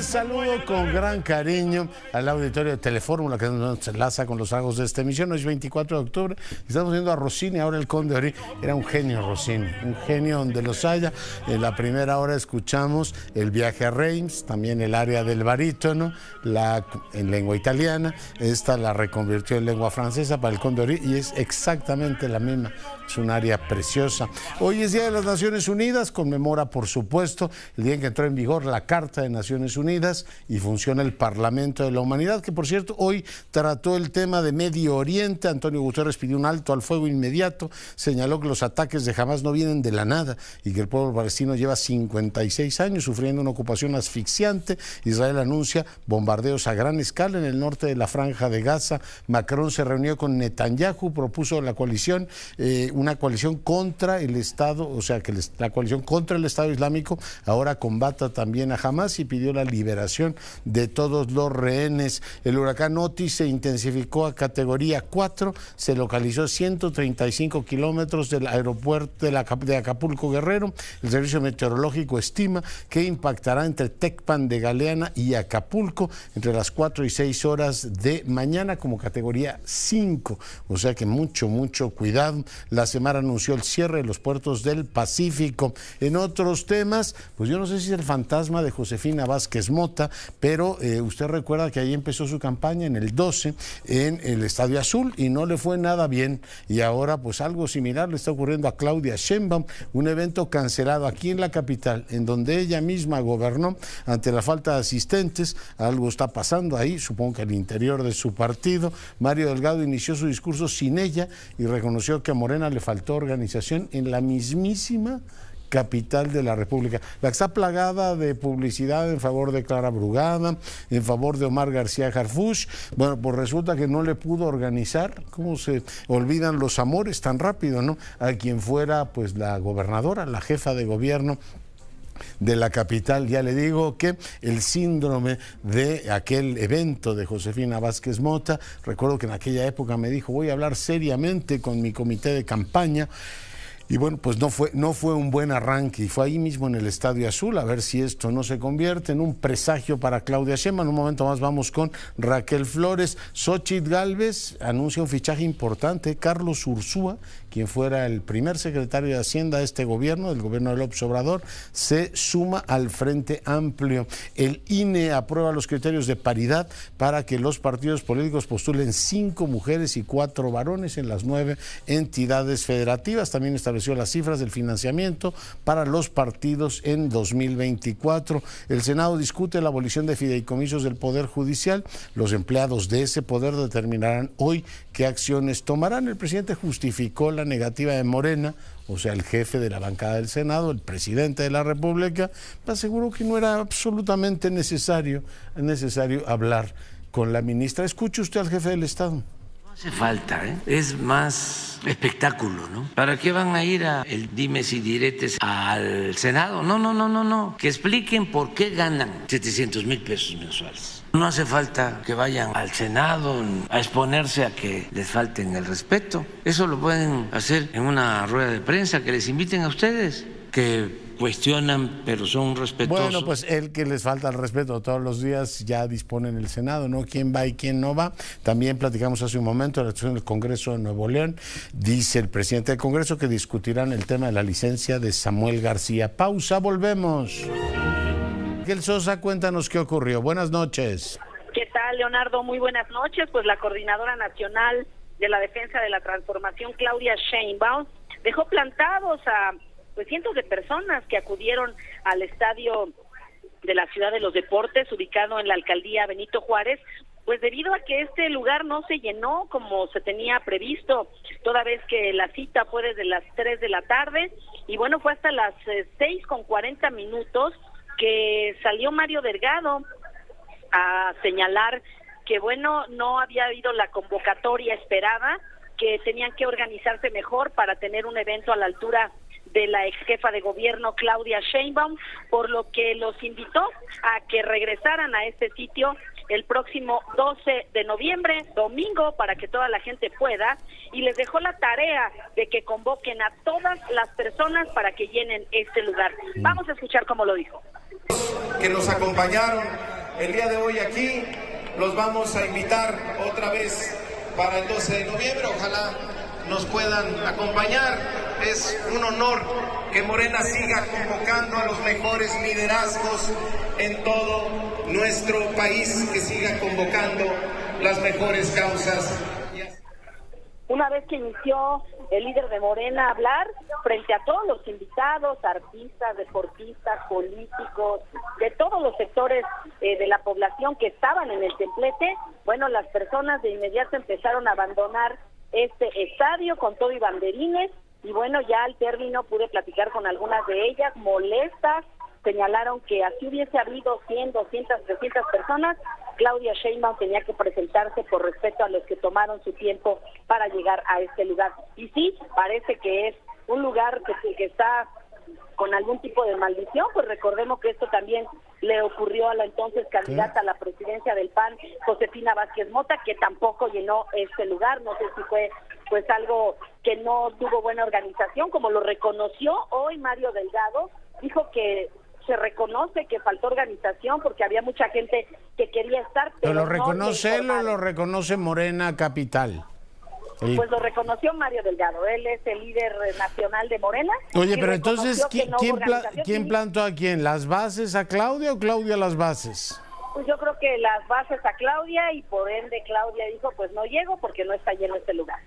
noches, saludo con gran cariño al auditorio de Telefórmula que nos enlaza con los agos de esta emisión. Hoy es 24 de octubre, estamos viendo a Rossini, ahora el Conde Ory. Era un genio Rossini, un genio donde los haya. En la primera hora escuchamos el viaje a Reims, también el área del barítono, en lengua italiana. Esta la reconvirtió en lengua francesa para el Conde Ory y es exactamente la misma. Es un área preciosa. Hoy es Día de las Naciones Unidas, conmemora por supuesto el día en que entró en vigor la Carta de Naciones Unidas y funciona el Parlamento de la Humanidad, que por cierto hoy trató el tema de Medio Oriente. Antonio Guterres pidió un alto al fuego inmediato, señaló que los ataques de Hamás no vienen de la nada y que el pueblo palestino lleva 56 años sufriendo una ocupación asfixiante. Israel anuncia bombardeos a gran escala en el norte de la Franja de Gaza. Macron se reunió con Netanyahu, propuso la coalición, una coalición contra el Estado, o sea que la coalición contra el Estado Islámico ahora combata también a Hamás y pidió la liberación de todos los rehenes. El huracán Otis se intensificó a categoría 4, se localizó 135 kilómetros del aeropuerto de Acapulco Guerrero. El servicio meteorológico estima que impactará entre Tecpan de Galeana y Acapulco entre las 4 y 6 horas de mañana como categoría 5, o sea que mucho cuidado. La semana anunció el cierre de los puertos del Pacífico. En otros temas, pues yo no sé si es el fantasma de Josefina Vázquez Mota, pero usted recuerda que ahí empezó su campaña en el 12 en el Estadio Azul y no le fue nada bien, y ahora pues algo similar le está ocurriendo a Claudia Sheinbaum, un evento cancelado aquí en la capital, en donde ella misma gobernó ante la falta de asistentes. Algo está pasando ahí, supongo que al interior de su partido. Mario Delgado inició su discurso sin ella y reconoció que a Morena le faltó organización en la mismísima capital de la República, la que está plagada de publicidad en favor de Clara Brugada, en favor de Omar García Harfuch. Bueno, pues resulta que no le pudo organizar. ¿Cómo se olvidan los amores tan rápido, no? A quien fuera pues la gobernadora, la jefa de gobierno de la capital. Ya le digo que el síndrome de aquel evento de Josefina Vázquez Mota, recuerdo que en aquella época me dijo: voy a hablar seriamente con mi comité de campaña. Y bueno, pues no fue un buen arranque, y fue ahí mismo en el Estadio Azul, a ver si esto no se convierte en un presagio para Claudia Sheinbaum. En un momento más vamos con Raquel Flores. Xóchitl Gálvez anuncia un fichaje importante, Carlos Ursúa, quien fuera el primer secretario de Hacienda de este gobierno, del gobierno de López Obrador, se suma al Frente Amplio. El INE aprueba los criterios de paridad para que los partidos políticos postulen 5 mujeres y 4 varones en las 9 entidades federativas. También estableció las cifras del financiamiento para los partidos en 2024. El Senado discute la abolición de fideicomisos del Poder Judicial. Los empleados de ese poder determinarán hoy qué acciones tomarán. El presidente justificó la negativa de Morena, o sea, el jefe de la bancada del Senado, el presidente de la República, aseguró que no era absolutamente necesario hablar con la ministra. Escuche usted al jefe del Estado. No hace falta, es más espectáculo, ¿no? ¿Para qué van a ir a el dimes y diretes al Senado? No. Que expliquen por qué ganan 700,000 pesos mensuales. No hace falta que vayan al Senado a exponerse a que les falten el respeto. Eso lo pueden hacer en una rueda de prensa, que les inviten a ustedes, que cuestionan, pero son respetuosos. Bueno, pues el que les falta el respeto todos los días ya dispone en el Senado, ¿no? ¿Quién va y quién no va? También platicamos hace un momento de la situación del Congreso de Nuevo León. Dice el presidente del Congreso que discutirán el tema de la licencia de Samuel García. Pausa, volvemos. Miguel Sosa, cuéntanos qué ocurrió. Buenas noches. ¿Qué tal, Leonardo? Muy buenas noches. Pues la Coordinadora Nacional de la Defensa de la Transformación, Claudia Sheinbaum, dejó plantados a cientos de personas que acudieron al estadio de la Ciudad de los Deportes, ubicado en la alcaldía Benito Juárez, pues debido a que este lugar no se llenó como se tenía previsto, toda vez que la cita fue desde las 3 de la tarde, y bueno, fue hasta las 6:40 que salió Mario Delgado a señalar que bueno, no había habido la convocatoria esperada, que tenían que organizarse mejor para tener un evento a la altura de la ex jefa de gobierno Claudia Sheinbaum, por lo que los invitó a que regresaran a este sitio el próximo 12 de noviembre, domingo, para que toda la gente pueda, y les dejó la tarea de que convoquen a todas las personas para que llenen este lugar. Vamos a escuchar cómo lo dijo. Que nos acompañaron el día de hoy aquí, los vamos a invitar otra vez para el 12 de noviembre, ojalá nos puedan acompañar. Es un honor que Morena siga convocando a los mejores liderazgos en todo nuestro país, que siga convocando las mejores causas. Una vez que inició el líder de Morena a hablar frente a todos los invitados, artistas, deportistas, políticos, de todos los sectores de la población que estaban en el templete, bueno, las personas de inmediato empezaron a abandonar este estadio con todo y banderines, y bueno, ya al término pude platicar con algunas de ellas molestas. Señalaron que así hubiese habido 100, 200, 300 personas, Claudia Sheinbaum tenía que presentarse por respeto a los que tomaron su tiempo para llegar a este lugar. Y sí, parece que es un lugar que está con algún tipo de maldición, pues recordemos que esto también le ocurrió a la entonces candidata a la presidencia del PAN, Josefina Vázquez Mota, que tampoco llenó este lugar. No sé si fue pues algo que no tuvo buena organización, como lo reconoció hoy Mario Delgado, dijo que se reconoce que faltó organización porque había mucha gente que quería estar. ¿Pero lo reconoce él o lo reconoce Morena Capital? Pues lo reconoció Mario Delgado, él es el líder nacional de Morena. Oye, pero entonces, ¿quién plantó a quién? ¿Las bases a Claudia o Claudia las bases? Pues yo creo que las bases a Claudia, y por ende Claudia dijo, pues no llego porque no está lleno este lugar.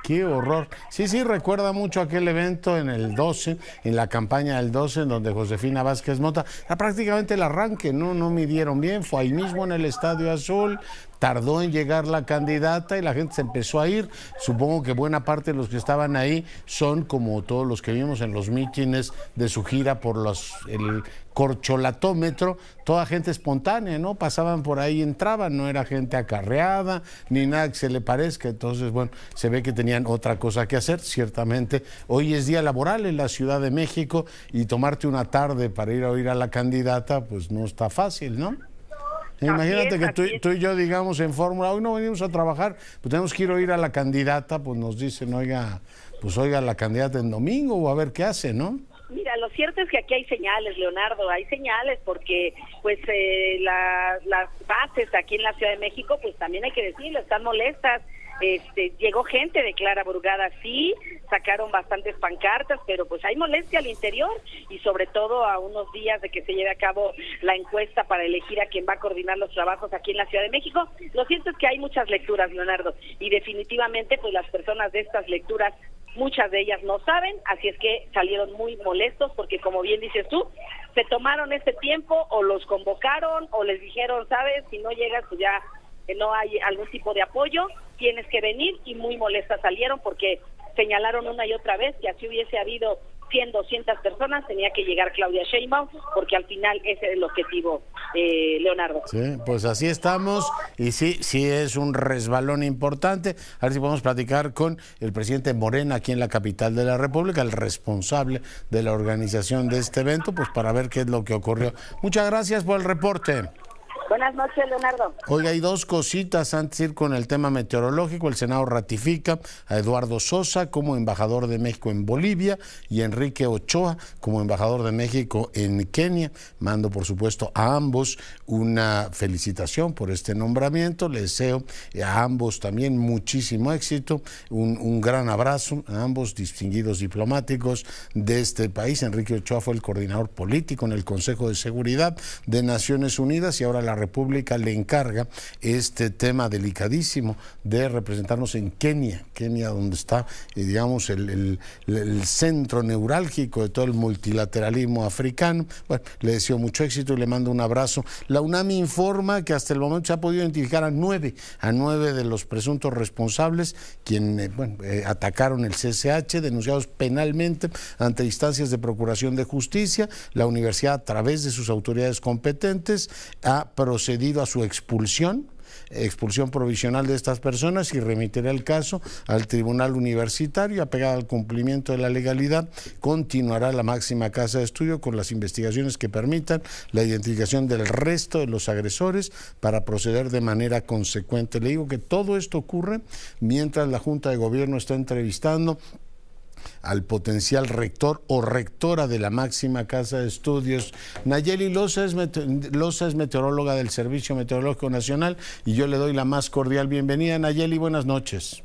¡Qué horror! Sí, recuerda mucho aquel evento en el 12, en la campaña del 12, en donde Josefina Vázquez Mota, era prácticamente el arranque, no midieron bien, fue ahí mismo en el Estadio Azul, tardó en llegar la candidata y la gente se empezó a ir. Supongo que buena parte de los que estaban ahí son como todos los que vimos en los mítines de su gira por el corcholatómetro, toda gente espontánea, ¿no? Pasaban por ahí, entraban, no era gente acarreada, ni nada que se le parezca. Entonces, bueno, se ve que tenían otra cosa que hacer, ciertamente. Hoy es día laboral en la Ciudad de México y tomarte una tarde para ir a oír a la candidata, pues no está fácil, ¿no? Imagínate que tú y yo digamos en Fórmula, hoy no venimos a trabajar, pues tenemos que ir a oír a la candidata, pues nos dicen, oiga la candidata en domingo o a ver qué hace, ¿no? Mira, lo cierto es que aquí hay señales, Leonardo, hay señales porque pues las bases aquí en la Ciudad de México, pues también hay que decirlo, están molestas. Llegó gente de Clara Brugada, sí, sacaron bastantes pancartas, pero pues hay molestia al interior y sobre todo a unos días de que se lleve a cabo la encuesta para elegir a quien va a coordinar los trabajos aquí en la Ciudad de México. Lo cierto es que hay muchas lecturas, Leonardo, y definitivamente pues las personas de estas lecturas, muchas de ellas no saben, así es que salieron muy molestos porque, como bien dices tú, se tomaron este tiempo o los convocaron o les dijeron, sabes, si no llegas pues ya no hay algún tipo de apoyo, tienes que venir, y muy molestas salieron porque señalaron una y otra vez que así hubiese habido 100, 200 personas, tenía que llegar Claudia Sheinbaum, porque al final ese es el objetivo, Leonardo. Sí, pues así estamos, y sí es un resbalón importante. A ver si podemos platicar con el presidente Morena aquí en la capital de la República, el responsable de la organización de este evento, pues para ver qué es lo que ocurrió. Muchas gracias por el reporte. Buenas noches, Leonardo. Oiga, hay dos cositas antes de ir con el tema meteorológico. El Senado ratifica a Eduardo Sosa como embajador de México en Bolivia y Enrique Ochoa como embajador de México en Kenia. Mando, por supuesto, a ambos una felicitación por este nombramiento. Les deseo a ambos también muchísimo éxito. Un gran abrazo a ambos distinguidos diplomáticos de este país. Enrique Ochoa fue el coordinador político en el Consejo de Seguridad de Naciones Unidas y ahora la República le encarga este tema delicadísimo de representarnos en Kenia, donde está, digamos, el centro neurálgico de todo el multilateralismo africano. Bueno, le deseo mucho éxito y le mando un abrazo. La UNAM informa que hasta el momento se ha podido identificar a nueve de los presuntos responsables, quienes atacaron el CCH, denunciados penalmente ante instancias de procuración de justicia. La universidad, a través de sus autoridades competentes, ha procedido a su expulsión provisional de estas personas y remitirá el caso al Tribunal Universitario. Apegada al cumplimiento de la legalidad, continuará la máxima casa de estudio con las investigaciones que permitan la identificación del resto de los agresores para proceder de manera consecuente. Le digo que todo esto ocurre mientras la Junta de Gobierno está entrevistando al potencial rector o rectora de la máxima casa de estudios. Nayeli Loza es meteoróloga del Servicio Meteorológico Nacional y yo le doy la más cordial bienvenida. Nayeli, buenas noches.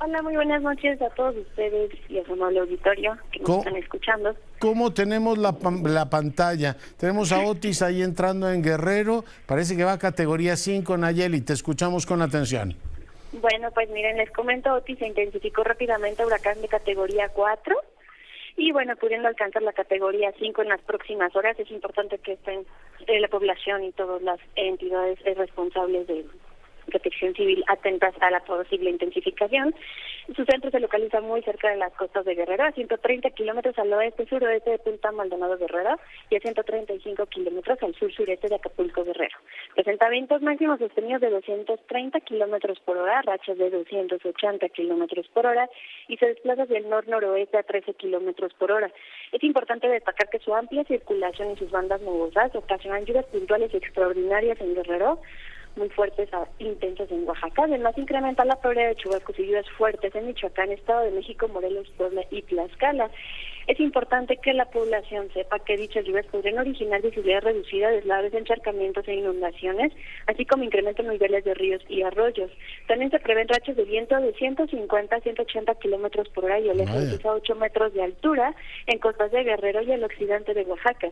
Hola, muy buenas noches a todos ustedes y a su amable auditorio que nos están escuchando. ¿Cómo tenemos la pantalla? Tenemos a Otis ahí entrando en Guerrero, parece que va a categoría 5, Nayeli, te escuchamos con atención. Bueno, pues miren, les comento, Otis se intensificó rápidamente a huracán de categoría 4 y bueno, pudiendo alcanzar la categoría 5 en las próximas horas. Es importante que estén la población y todas las entidades responsables de Protección Civil atentas a la posible intensificación. Su centro se localiza muy cerca de las costas de Guerrero, a 130 kilómetros al oeste-suroeste de Punta Maldonado Guerrero y a 135 kilómetros al sur-sureste de Acapulco Guerrero. Presenta vientos máximos sostenidos de 230 kilómetros por hora, rachas de 280 kilómetros por hora y se desplaza hacia el nor-noroeste a 13 kilómetros por hora. Es importante destacar que su amplia circulación y sus bandas nubosas ocasionan lluvias puntuales y extraordinarias en Guerrero, muy fuertes a intensas en Oaxaca. Además, incrementa la probabilidad de chubascos y lluvias fuertes en Michoacán, Estado de México, Morelos, Puebla y Tlaxcala. Es importante que la población sepa que dichas lluvias podrían originar visibilidad reducida, deslaves, encharcamientos e inundaciones, así como incremento en niveles de ríos y arroyos. También se prevén rachas de viento de 150 a 180 kilómetros por hora y oleajes a 8 metros de altura en costas de Guerrero y el occidente de Oaxaca.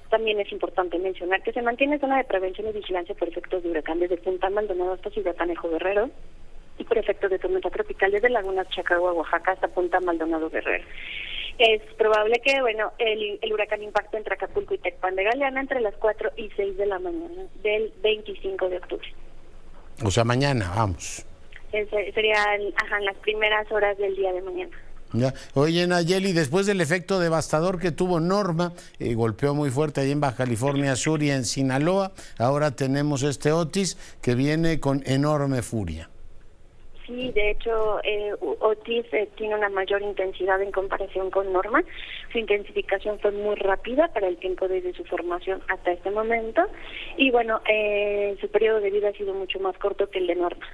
También es importante mencionar que se mantiene zona de prevención y vigilancia por efectos de huracán desde Punta Maldonado hasta Ciudad Tanejo Guerrero y por efectos de tormenta tropical desde Lagunas Chacagua, Oaxaca hasta Punta Maldonado Guerrero. Es probable que el huracán impacte entre Acapulco y Tecpan de Galeana entre las 4 y 6 de la mañana del 25 de octubre. O sea, mañana, vamos. Serían las primeras horas del día de mañana. Ya. Oye, Nayeli, después del efecto devastador que tuvo Norma, golpeó muy fuerte ahí en Baja California Sur y en Sinaloa, ahora tenemos este Otis que viene con enorme furia. Sí, de hecho, Otis tiene una mayor intensidad en comparación con Norma. Su intensificación fue muy rápida para el tiempo desde su formación hasta este momento y bueno, su periodo de vida ha sido mucho más corto que el de Norma.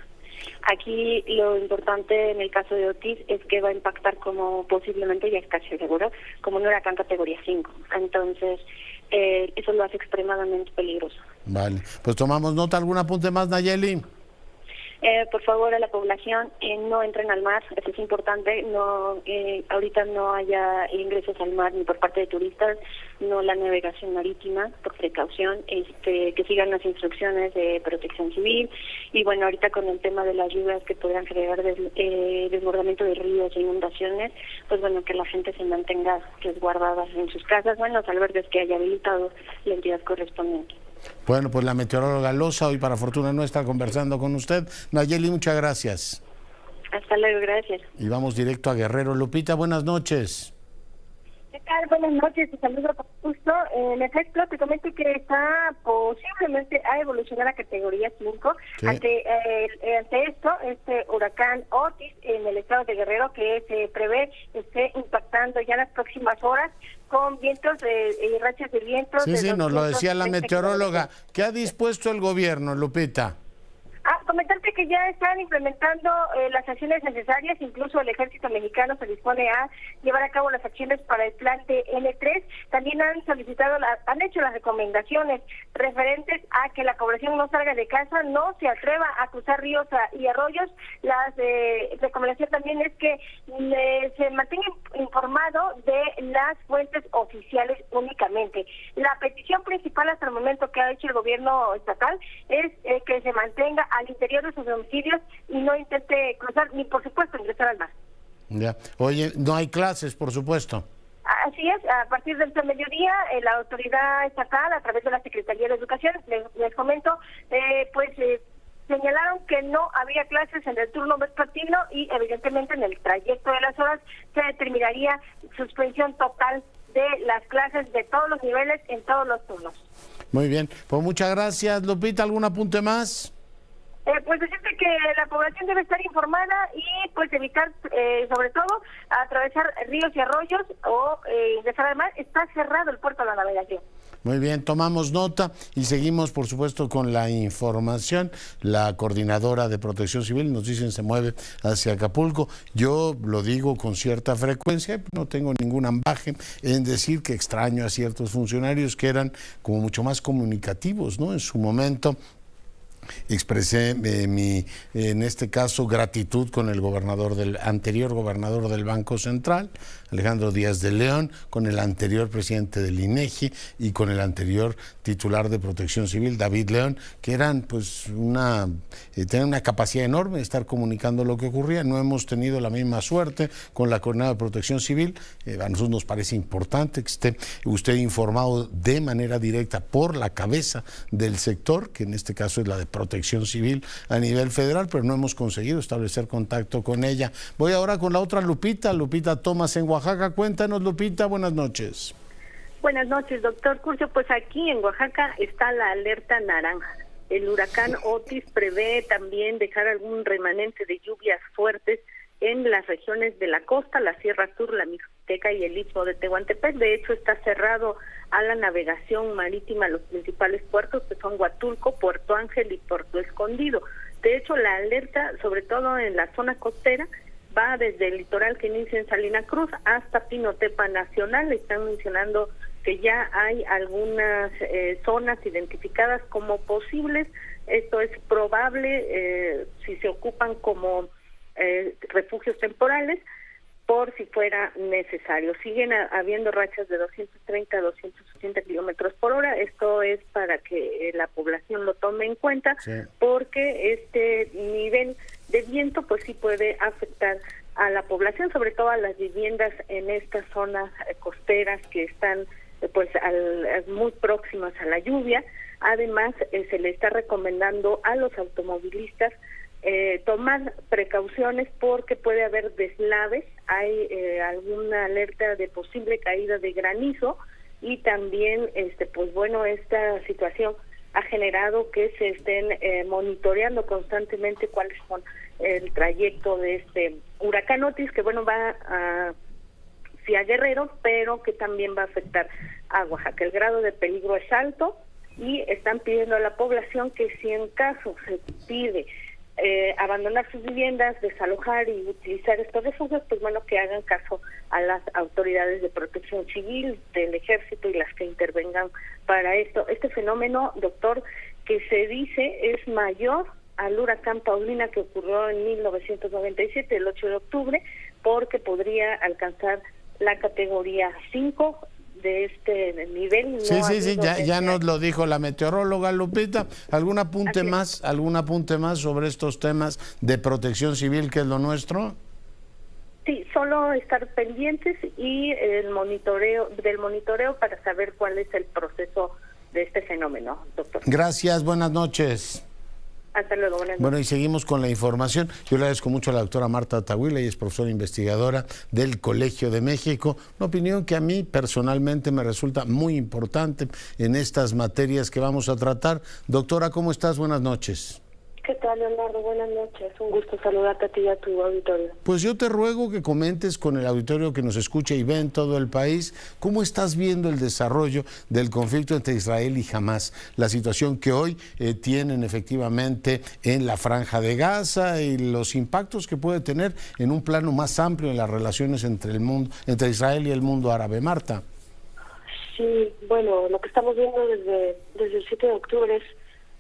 Aquí lo importante en el caso de Otis es que va a impactar como posiblemente, ya es casi seguro, como un huracán categoría 5. Entonces, eso lo hace extremadamente peligroso. Vale, pues tomamos nota. ¿Algún apunte más, Nayeli? Por favor, a la población, no entren al mar, eso es importante. No, ahorita no haya ingresos al mar ni por parte de turistas, no la navegación marítima, por precaución, que sigan las instrucciones de Protección Civil. Y bueno, ahorita con el tema de las lluvias que podrán generar desbordamiento de ríos e inundaciones, pues bueno, que la gente se mantenga resguardada en sus casas, bueno, los albergues que haya habilitado la entidad correspondiente. Bueno, pues la meteoróloga Loza, hoy para fortuna nuestra, conversando con usted. Nayeli, muchas gracias. Hasta luego, gracias. Y vamos directo a Guerrero. Lupita, buenas noches. ¿Qué tal? Buenas noches, te saludo con gusto. En efecto, te comento que está posiblemente a evolucionar a categoría 5 sí. ante esto, este huracán Otis en el estado de Guerrero, que se prevé esté impactando ya en las próximas horas con vientos y rachas de vientos. Sí, nos lo decía la meteoróloga. ¿Qué ha dispuesto el gobierno, Lupita? Comentarte que ya están implementando las acciones necesarias, incluso el ejército mexicano se dispone a llevar a cabo las acciones para el plan de N3. También han hecho las recomendaciones referentes a que la población no salga de casa, no se atreva a cruzar ríos y arroyos. La recomendación también es que se mantenga informado de las fuentes oficiales únicamente. La petición principal hasta el momento que ha hecho el gobierno estatal es que se mantenga al interior de sus domicilios y no intente cruzar ni por supuesto ingresar al mar. Ya. Oye, no hay clases, por supuesto. Así es, a partir del mediodía la autoridad estatal a través de la Secretaría de Educación, les comento, señalaron que no había clases en el turno vespertino y evidentemente en el trayecto de las horas se determinaría suspensión total de las clases de todos los niveles en todos los turnos. Muy bien, pues muchas gracias, Lupita. ¿Algún apunte más? Pues decirte que la población debe estar informada y pues evitar, sobre todo, atravesar ríos y arroyos o ingresar al mar. Está cerrado el puerto de la navegación. Muy bien, tomamos nota y seguimos, por supuesto, con la información. La coordinadora de Protección Civil nos dicen se mueve hacia Acapulco. Yo lo digo con cierta frecuencia, no tengo ningún ambaje en decir que extraño a ciertos funcionarios que eran como mucho más comunicativos, ¿no? En su momento expresé en este caso, gratitud con el anterior gobernador del Banco Central, Alejandro Díaz de León, con el anterior presidente del INEGI y con el anterior titular de Protección Civil, David León, que eran pues tenían una capacidad enorme de estar comunicando lo que ocurría. No hemos tenido la misma suerte con la coordinadora de Protección Civil. A nosotros nos parece importante que esté usted informado de manera directa por la cabeza del sector, que en este caso es la de Protección Civil a nivel federal, pero no hemos conseguido establecer contacto con ella. Voy ahora con la otra Lupita Thomas en Oaxaca. Cuéntanos, Lupita, buenas noches. Buenas noches, doctor Curcio. Pues aquí en Oaxaca está la alerta naranja. El huracán Otis prevé también dejar algún remanente de lluvias fuertes en las regiones de la costa, la Sierra Sur, la Mixteca y el Istmo de Tehuantepec. De hecho, está cerrado a la navegación marítima los principales puertos, que son Huatulco, Puerto Ángel y Puerto Escondido. De hecho, la alerta, sobre todo en la zona costera, va desde el litoral que inicia en Salina Cruz hasta Pinotepa Nacional. Están mencionando que ya hay algunas zonas identificadas como posibles. Esto es probable si se ocupan como refugios temporales, por si fuera necesario. Siguen habiendo rachas de 230 a 280 kilómetros por hora. Esto es para que la población lo tome en cuenta, sí, porque este nivel de viento pues sí puede afectar a la población, sobre todo a las viviendas en estas zonas costeras que están pues muy próximas a la lluvia. Además, se le está recomendando a los automovilistas tomar precauciones porque puede haber deslaves, hay alguna alerta de posible caída de granizo y también pues bueno, esta situación ha generado que se estén monitoreando constantemente cuáles son el trayecto de este huracán Otis, que bueno, va hacia Guerrero, pero que también va a afectar a Oaxaca. El grado de peligro es alto y están pidiendo a la población que si en caso se pide abandonar sus viviendas, desalojar y utilizar estos refugios, pues bueno, que hagan caso a las autoridades de Protección Civil, del Ejército y las que intervengan para esto. Este fenómeno, doctor, que se dice es mayor al huracán Paulina que ocurrió en 1997, el 8 de octubre, porque podría alcanzar la categoría 5 de este nivel. No sí, ya nos lo dijo la meteoróloga Lupita. ¿Algún apunte más sobre estos temas de Protección Civil, que es lo nuestro? Sí, solo estar pendientes y el monitoreo para saber cuál es el proceso de este fenómeno, doctor. Gracias, buenas noches. Hasta luego, buenas noches. Bueno, y seguimos con la información. Yo le agradezco mucho a la doctora Marta Tahuila, ella es profesora investigadora del Colegio de México. Una opinión que a mí personalmente me resulta muy importante en estas materias que vamos a tratar. Doctora, ¿cómo estás? Buenas noches. ¿Qué tal, Leonardo? Buenas noches. Un gusto saludarte a ti y a tu auditorio. Pues yo te ruego que comentes con el auditorio que nos escucha y ve en todo el país cómo estás viendo el desarrollo del conflicto entre Israel y Hamás, la situación que hoy tienen efectivamente en la Franja de Gaza y los impactos que puede tener en un plano más amplio en las relaciones entre Israel y el mundo árabe. Marta. Sí, bueno, lo que estamos viendo desde el 7 de octubre es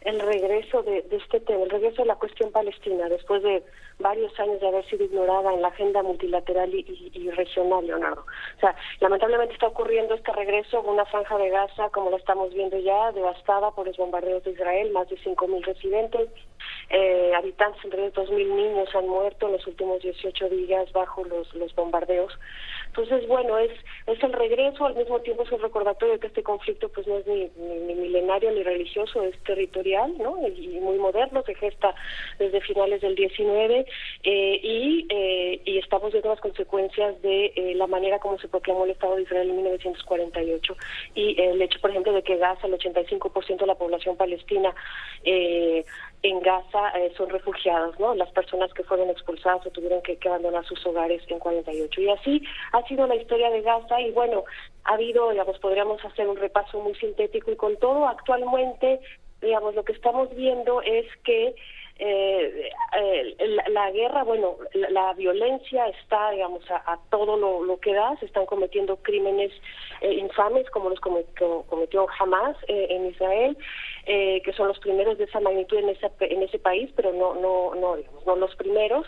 el regreso de este tema, el regreso de la cuestión palestina, después de varios años de haber sido ignorada en la agenda multilateral y regional, Leonardo. O sea, lamentablemente está ocurriendo este regreso en una franja de Gaza, como lo estamos viendo ya, devastada por los bombardeos de Israel, más de 5.000 residentes, habitantes, entre 2.000 niños han muerto en los últimos 18 días bajo los bombardeos. Entonces, bueno, es el regreso, al mismo tiempo es un recordatorio de que este conflicto pues no es ni milenario ni religioso, es territorial, ¿no? Y muy moderno, se gesta desde finales del 19 y estamos viendo las consecuencias de la manera como se proclamó el Estado de Israel en 1948 y el hecho, por ejemplo, de que Gaza, el 85% de la población palestina en Gaza son refugiados, ¿no? Las personas que fueron expulsadas o tuvieron que abandonar sus hogares en 48. Y así ha sido la historia de Gaza y bueno, ha habido, digamos, podríamos hacer un repaso muy sintético y con todo actualmente, digamos, lo que estamos viendo es que la guerra, bueno, la violencia está, digamos, a todo lo que da. Se están cometiendo crímenes infames como los cometió Hamas en Israel, que son los primeros de esa magnitud en ese país, pero no los primeros.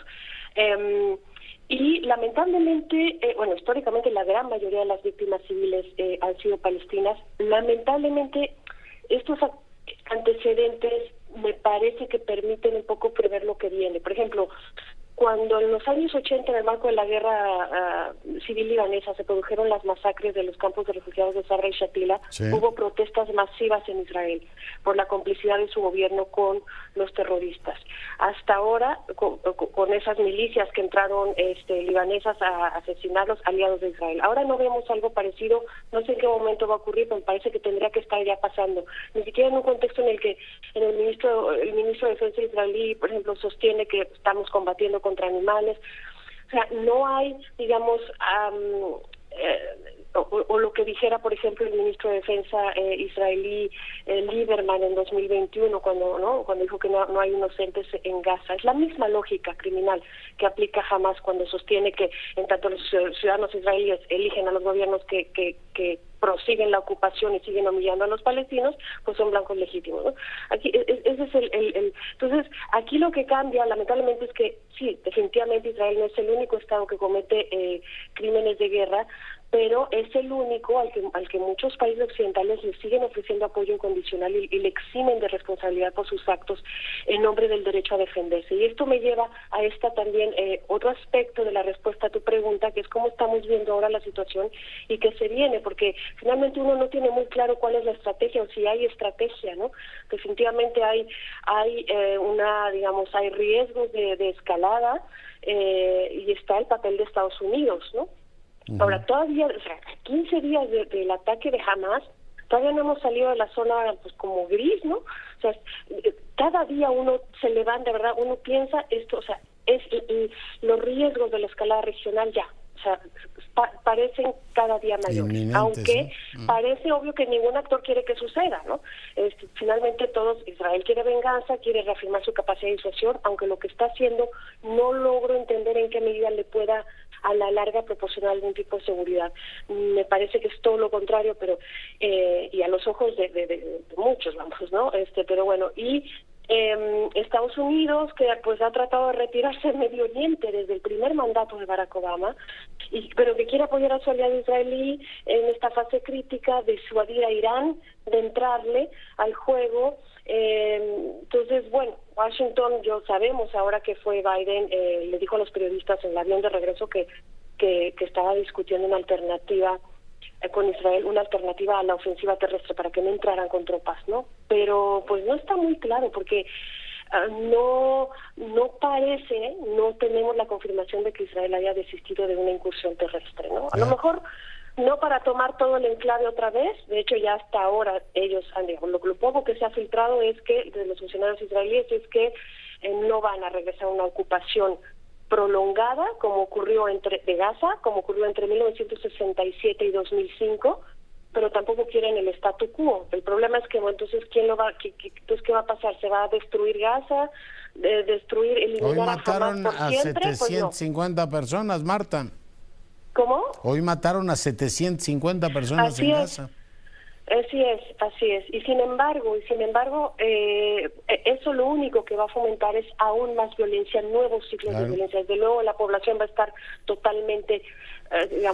Y lamentablemente, bueno, históricamente la gran mayoría de las víctimas civiles han sido palestinas. Lamentablemente, estos antecedentes me parece que permiten un poco prever lo que viene. Por ejemplo, cuando en los años 80, en el marco de la guerra civil libanesa, se produjeron las masacres de los campos de refugiados de Sabra y Shatila, hubo protestas masivas en Israel por la complicidad de su gobierno con los terroristas. Hasta ahora, con esas milicias que entraron libanesas a asesinar los aliados de Israel. Ahora no vemos algo parecido, no sé en qué momento va a ocurrir, pero me parece que tendría que estar ya pasando. Ni siquiera en un contexto en el que el ministro de Defensa israelí, por ejemplo, sostiene que estamos combatiendo contra animales. O sea, no hay, digamos, o lo que dijera, por ejemplo, el ministro de Defensa israelí Lieberman en 2021 cuando dijo que no hay inocentes en Gaza. Es la misma lógica criminal que aplica Hamas cuando sostiene que en tanto los ciudadanos israelíes eligen a los gobiernos que prosiguen la ocupación y siguen humillando a los palestinos, pues son blancos legítimos, ¿no? Aquí ese es entonces aquí lo que cambia lamentablemente es que sí, definitivamente Israel no es el único estado que comete crímenes de guerra, pero es el único al que muchos países occidentales le siguen ofreciendo apoyo incondicional y le eximen de responsabilidad por sus actos en nombre del derecho a defenderse. Y esto me lleva a también otro aspecto de la respuesta a tu pregunta, que es cómo estamos viendo ahora la situación y qué se viene, porque finalmente uno no tiene muy claro cuál es la estrategia o si hay estrategia, ¿no? Definitivamente hay riesgos de escalada y está el papel de Estados Unidos, ¿no? Ahora, todavía, 15 días del ataque de Hamas, todavía no hemos salido de la zona pues como gris, ¿no? O sea, cada día uno se levanta, ¿verdad? Uno piensa esto, o sea, los riesgos de la escalada regional ya, o sea, parecen cada día mayores, aunque parece obvio que ningún actor quiere que suceda, ¿no? Finalmente Israel quiere venganza, quiere reafirmar su capacidad de disuasión, aunque lo que está haciendo no logro entender en qué medida le pueda a la larga proporcionar algún tipo de seguridad. Me parece que es todo lo contrario, pero y a los ojos de muchos, vamos, ¿no? Pero bueno, y Estados Unidos, que pues ha tratado de retirarse del Medio Oriente desde el primer mandato de Barack Obama, pero que quiere apoyar a su aliado israelí en esta fase crítica, de disuadir a Irán, de entrarle al juego. Entonces, bueno, Washington, sabemos ahora que fue Biden, le dijo a los periodistas en el avión de regreso que estaba discutiendo una alternativa con Israel, una alternativa a la ofensiva terrestre para que no entraran con tropas, ¿no? Pero pues no está muy claro porque no parece, no tenemos la confirmación de que Israel haya desistido de una incursión terrestre, ¿no? A lo mejor no para tomar todo el enclave otra vez, de hecho ya hasta ahora ellos han dicho, lo poco que se ha filtrado es que de los funcionarios israelíes es que no van a regresar a una ocupación prolongada como ocurrió de Gaza, como ocurrió entre 1967 y 2005, pero tampoco quieren el statu quo. El problema es que entonces ¿qué va a pasar? ¿Se va a destruir Gaza? Eliminar Hoy mataron a 750 personas, Marta. ¿Cómo? Hoy mataron a 750 personas en Gaza. Así es. Y sin embargo, eso lo único que va a fomentar es aún más violencia, nuevos ciclos de violencia. Desde luego la población va a estar totalmente, ya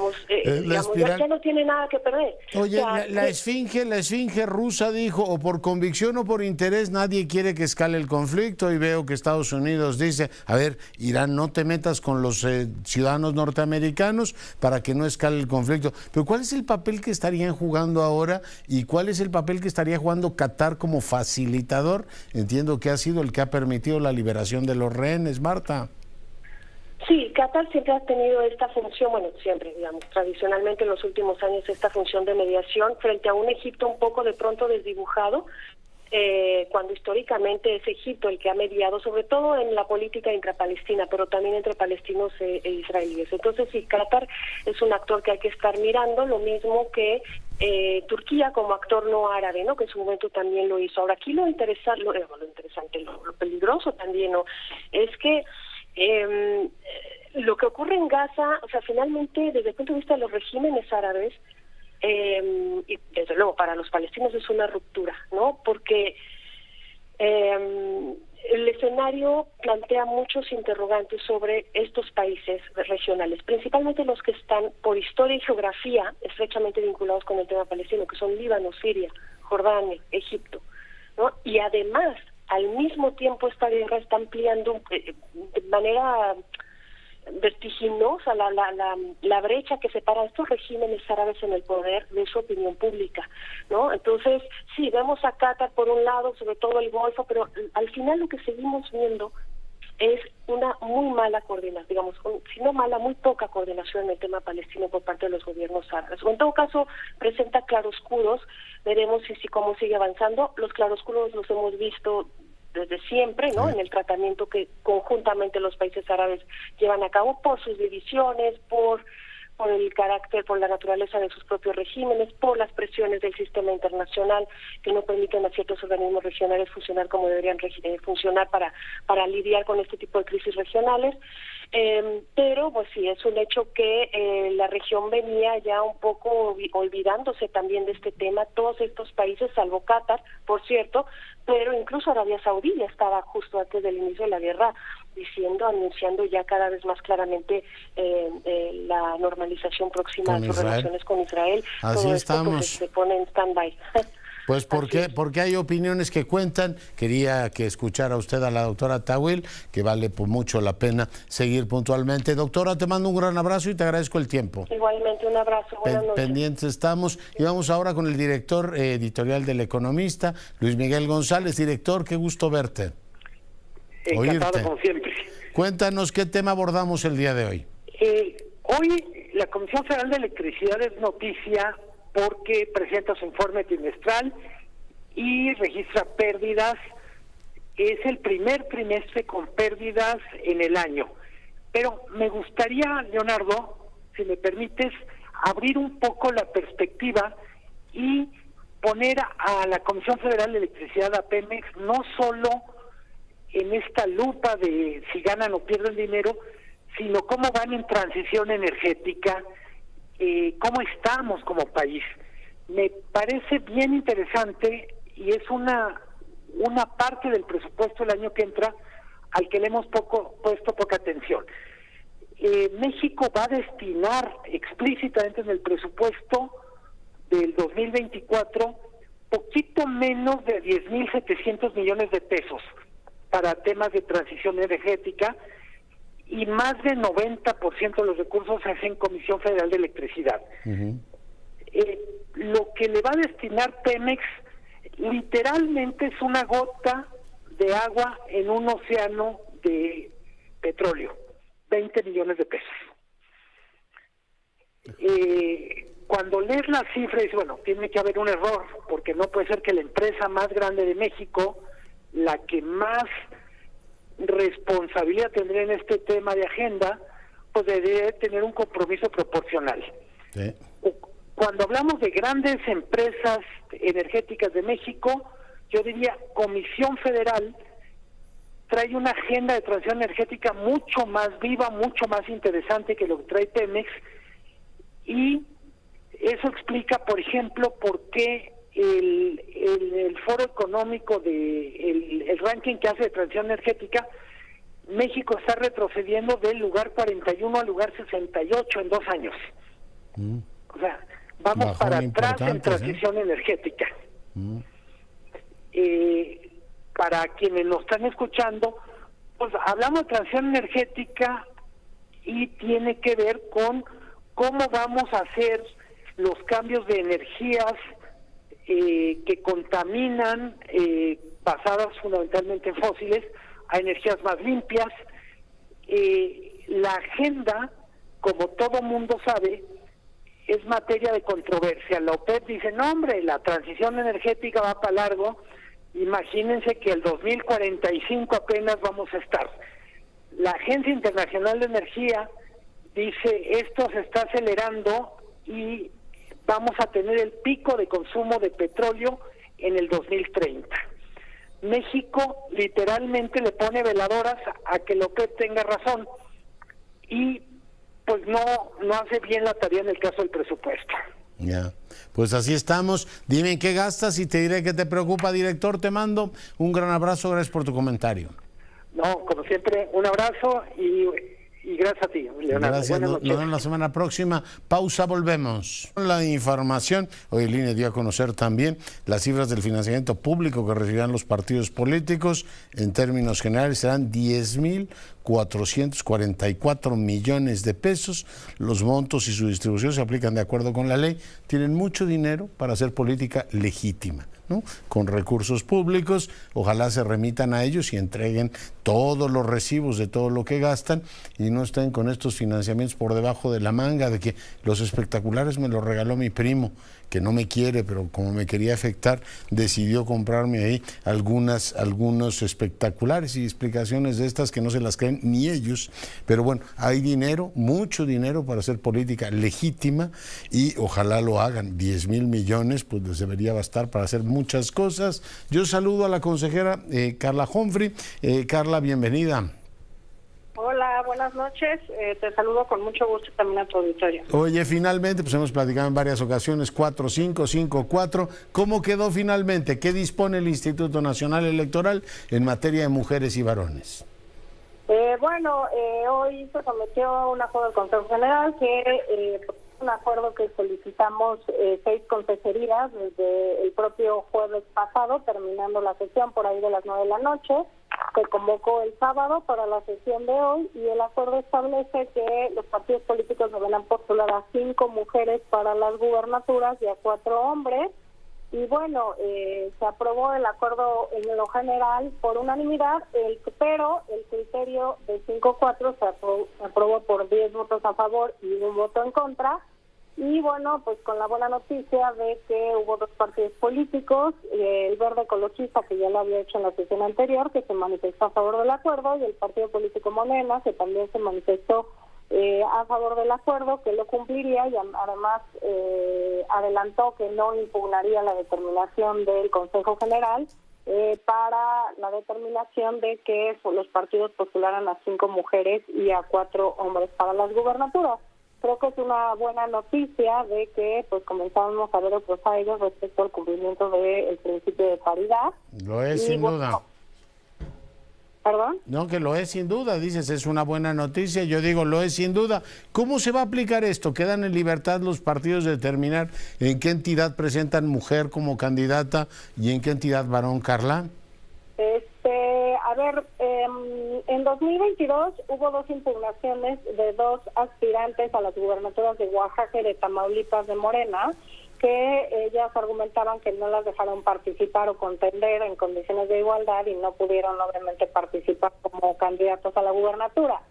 no tiene nada que perder. Oye, la esfinge rusa dijo, o por convicción o por interés, nadie quiere que escale el conflicto, y veo que Estados Unidos dice, a ver, Irán, no te metas con los ciudadanos norteamericanos para que no escale el conflicto. Pero ¿cuál es el papel que estarían jugando ahora y cuál es el papel que estaría jugando Qatar como facilitador? Entiendo que ha sido el que ha permitido la liberación de los rehenes, Marta. Sí, Qatar siempre ha tenido esta función, siempre, tradicionalmente en los últimos años esta función de mediación frente a un Egipto un poco de pronto desdibujado. cuando históricamente es Egipto el que ha mediado, sobre todo en la política intrapalestina, pero también entre palestinos e israelíes. Entonces, sí, Qatar es un actor que hay que estar mirando, lo mismo que Turquía como actor no árabe, ¿no? Que en su momento también lo hizo. Ahora, aquí lo interesante, lo peligroso también, ¿no? Es que lo que ocurre en Gaza, o sea, finalmente, desde el punto de vista de los regímenes árabes, y desde luego para los palestinos es una ruptura, ¿no? Porque el escenario plantea muchos interrogantes sobre estos países regionales, principalmente los que están por historia y geografía estrechamente vinculados con el tema palestino, que son Líbano, Siria, Jordania, Egipto, ¿no? Y además, al mismo tiempo, esta guerra está ampliando de manera vertiginosa la brecha que separa a estos regímenes árabes en el poder de su opinión pública, ¿no? Entonces, sí, vemos a Qatar por un lado, sobre todo el Golfo, pero al final lo que seguimos viendo es una muy mala coordinación, digamos, si no mala, muy poca coordinación en el tema palestino por parte de los gobiernos árabes. O en todo caso, presenta claroscuros, veremos si cómo sigue avanzando. Los claroscuros los hemos visto desde siempre, ¿no? En el tratamiento que conjuntamente los países árabes llevan a cabo por sus divisiones, por el carácter, por la naturaleza de sus propios regímenes, por las presiones del sistema internacional que no permiten a ciertos organismos regionales funcionar como deberían funcionar para lidiar con este tipo de crisis regionales. Pero pues sí, es un hecho que la región venía ya un poco olvidándose también de este tema, todos estos países, salvo Qatar, por cierto, pero incluso Arabia Saudí ya estaba justo antes del inicio de la guerra anunciando ya cada vez más claramente la normalización próxima de sus relaciones con Israel. Así todo estamos. Esto, pues, se pone en stand-by. Pues porque hay opiniones que cuentan. Quería que escuchara usted a la doctora Tawil, que vale mucho la pena seguir puntualmente. Doctora, te mando un gran abrazo y te agradezco el tiempo. Igualmente, un abrazo. Buenas noches. Pendientes estamos. Y vamos ahora con el director editorial del Economista, Luis Miguel González. Director, qué gusto verte. Encantado, como siempre. Cuéntanos qué tema abordamos el día de hoy. Hoy la Comisión Federal de Electricidad es noticia porque presenta su informe trimestral y registra pérdidas. Es el primer trimestre con pérdidas en el año. Pero me gustaría, Leonardo, si me permites, abrir un poco la perspectiva y poner a la Comisión Federal de Electricidad, a Pemex, no solo en esta lupa de si ganan o pierden dinero, sino cómo van en transición energética, cómo estamos como país. Me parece bien interesante y es una parte del presupuesto del año que entra al que le hemos puesto poca atención. México va a destinar explícitamente en el presupuesto del 2024 poquito menos de 10,700 millones de pesos para temas de transición energética, y más del 90% de los recursos se hacen en Comisión Federal de Electricidad. Lo que le va a destinar Pemex literalmente es una gota de agua en un océano de petróleo, 20 millones de pesos. Cuando lees las cifras, bueno, tiene que haber un error, porque no puede ser que la empresa más grande de México, la que más responsabilidad tendría en este tema de agenda, pues debería tener un compromiso proporcional. Sí. Cuando hablamos de grandes empresas energéticas de México, yo diría Comisión Federal trae una agenda de transición energética mucho más viva, mucho más interesante que lo que trae Pemex, y eso explica, por ejemplo, por qué el foro económico el ranking que hace de transición energética, México está retrocediendo del lugar 41 al lugar 68 en 2 años. O sea, vamos bajón para atrás en transición energética. Para quienes nos están escuchando, pues hablamos de transición energética y tiene que ver con cómo vamos a hacer los cambios de energías que contaminan, basadas fundamentalmente en fósiles, a energías más limpias. La agenda, como todo mundo sabe, es materia de controversia. La OPEP dice, no hombre, la transición energética va para largo, imagínense que el 2045 apenas vamos a estar. La Agencia Internacional de Energía dice esto se está acelerando y vamos a tener el pico de consumo de petróleo en el 2030. México literalmente le pone veladoras a que la OPEP tenga razón y pues no hace bien la tarea en el caso del presupuesto. Ya, pues así estamos. Dime en qué gastas y te diré qué te preocupa, director. Te mando un gran abrazo, gracias por tu comentario. No, como siempre, un abrazo y gracias a ti, Leonardo. Gracias, nos vemos la semana próxima. Pausa, volvemos. La información, hoy el INE dio a conocer también las cifras del financiamiento público que recibirán los partidos políticos. En términos generales serán 10.444 millones de pesos. Los montos y su distribución se aplican de acuerdo con la ley. Tienen mucho dinero para hacer política legítima, ¿no? Con recursos públicos, ojalá se remitan a ellos y entreguen todos los recibos de todo lo que gastan y no estén con estos financiamientos por debajo de la manga, de que los espectaculares me los regaló mi primo, que no me quiere, pero como me quería afectar, decidió comprarme ahí algunos espectaculares y explicaciones de estas que no se las creen ni ellos. Pero bueno, hay dinero, mucho dinero para hacer política legítima y ojalá lo hagan. 10,000 millones, pues les debería bastar para hacer muchas cosas. Yo saludo a la consejera Carla Humphrey. Carla, bienvenida. Hola, buenas noches. Te saludo con mucho gusto también a tu auditorio. Oye, finalmente, pues hemos platicado en varias ocasiones, 4-5, 5-4. ¿Cómo quedó finalmente? ¿Qué dispone el Instituto Nacional Electoral en materia de mujeres y varones? Hoy se sometió a un acuerdo del Consejo General que un acuerdo que solicitamos 6 consejerías desde el propio jueves pasado, terminando la sesión por ahí de las 9 de la noche. Se convocó el sábado para la sesión de hoy y el acuerdo establece que los partidos políticos deberán postular a 5 mujeres para las gubernaturas y a 4 hombres. Y bueno, se aprobó el acuerdo en lo general por unanimidad, pero el criterio de 5-4 se aprobó por 10 votos a favor y 1 voto en contra. Y bueno, pues con la buena noticia de que hubo 2 partidos políticos, el Verde Ecologista, que ya lo había hecho en la sesión anterior, que se manifestó a favor del acuerdo, y el Partido Político Morena, que también se manifestó a favor del acuerdo, que lo cumpliría y además adelantó que no impugnaría la determinación del Consejo General para la determinación de que los partidos postularan a 5 mujeres y a 4 hombres para las gubernaturas. Creo que es una buena noticia de que pues comenzamos a ver otros aires respecto al cumplimiento del principio de paridad. Lo es sin duda. ¿Perdón? No, que lo es sin duda, dices, es una buena noticia, yo digo, lo es sin duda. ¿Cómo se va a aplicar esto? ¿Quedan en libertad los partidos de determinar en qué entidad presentan mujer como candidata y en qué entidad varón, Carla? En 2022 hubo 2 impugnaciones de 2 aspirantes a las gubernaturas de Oaxaca y de Tamaulipas de Morena, que ellas argumentaban que no las dejaron participar o contender en condiciones de igualdad y no pudieron obviamente participar como candidatos a la gubernatura.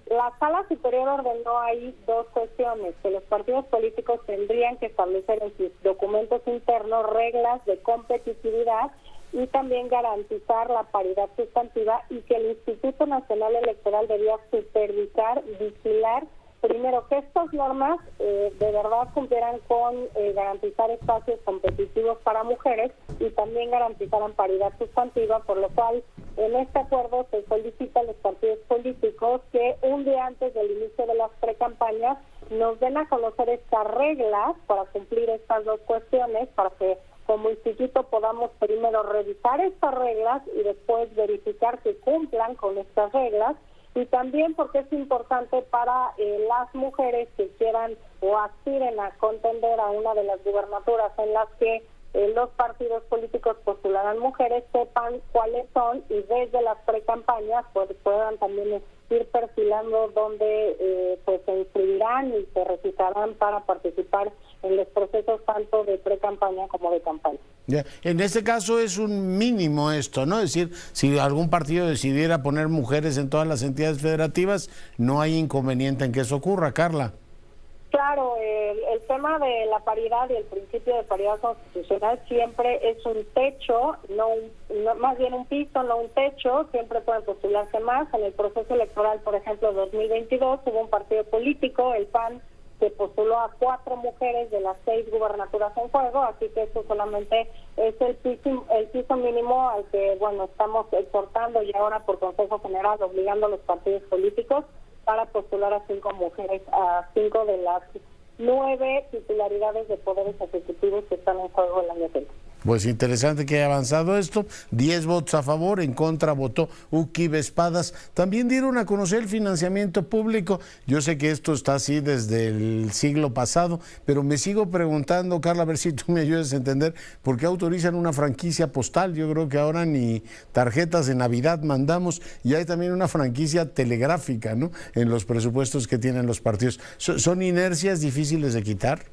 La Sala Superior ordenó ahí 2 cuestiones, que los partidos políticos tendrían que establecer en sus documentos internos reglas de competitividad y también garantizar la paridad sustantiva, y que el Instituto Nacional Electoral debía supervisar, vigilar, primero que estas normas de verdad cumplieran con garantizar espacios competitivos para mujeres y también garantizaran paridad sustantiva, por lo cual en este acuerdo se solicita a los partidos políticos que un día antes del inicio de las precampañas nos den a conocer estas reglas para cumplir estas 2 cuestiones, para que como instituto podamos primero revisar estas reglas y después verificar que cumplan con estas reglas, y también porque es importante para las mujeres que quieran o aspiren a contender a una de las gubernaturas en las que los partidos políticos postularán mujeres, sepan cuáles son y desde las precampañas pues puedan también ir perfilando dónde pues se inscribirán y se registrarán para participar en los procesos tanto de pre-campaña como de campaña. Ya. En este caso es un mínimo esto, ¿no? Es decir, si algún partido decidiera poner mujeres en todas las entidades federativas, no hay inconveniente en que eso ocurra, Carla. Claro, el tema de la paridad y el principio de paridad constitucional siempre es un techo, más bien un piso, no un techo. Siempre pueden postularse más. En el proceso electoral, por ejemplo, 2022, hubo un partido político, el PAN, que postuló a 4 mujeres de las 6 gubernaturas en juego, así que eso solamente es el piso mínimo al que, bueno, estamos exhortando y ahora por Consejo General obligando a los partidos políticos para postular a 5 mujeres, a 5 de las 9 titularidades de poderes ejecutivos que están en juego el año que viene. Pues interesante que haya avanzado esto. 10 votos a favor, en contra votó Uki Vespadas. También dieron a conocer el financiamiento público. Yo sé que esto está así desde el siglo pasado, pero me sigo preguntando, Carla, a ver si tú me ayudas a entender por qué autorizan una franquicia postal. Yo creo que ahora ni tarjetas de Navidad mandamos, y hay también una franquicia telegráfica, ¿no?, en los presupuestos que tienen los partidos. ¿Son inercias difíciles de quitar?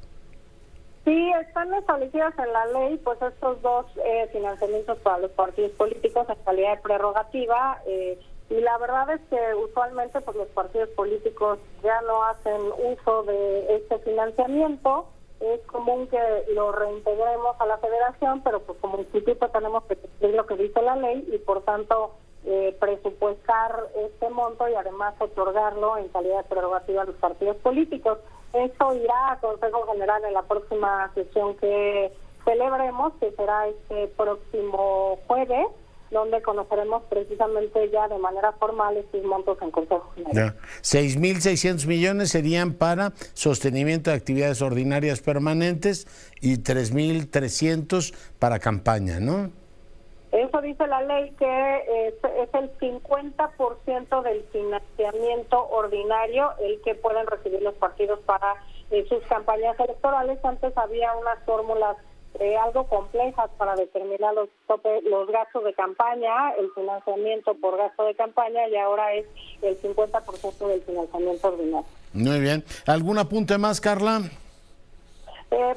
Sí, están establecidas en la ley, pues estos dos financiamientos para los partidos políticos en calidad de prerrogativa, y la verdad es que usualmente pues los partidos políticos ya no hacen uso de este financiamiento. Es común que lo reintegremos a la federación, pero pues como instituto tenemos que cumplir lo que dice la ley y por tanto presupuestar este monto y además otorgarlo en calidad de prerrogativa a los partidos políticos. Esto irá a Consejo General en la próxima sesión que celebremos, que será este próximo jueves, donde conoceremos precisamente ya de manera formal estos montos en Consejo General. 6.600 millones serían para sostenimiento de actividades ordinarias permanentes y 3.300 para campaña, ¿no? Eso dice la ley, que es el 50% del financiamiento ordinario el que pueden recibir los partidos para sus campañas electorales. Antes había unas fórmulas algo complejas para determinar los gastos de campaña, el financiamiento por gasto de campaña, y ahora es el 50% del financiamiento ordinario. Muy bien. ¿Algún apunte más, Carla?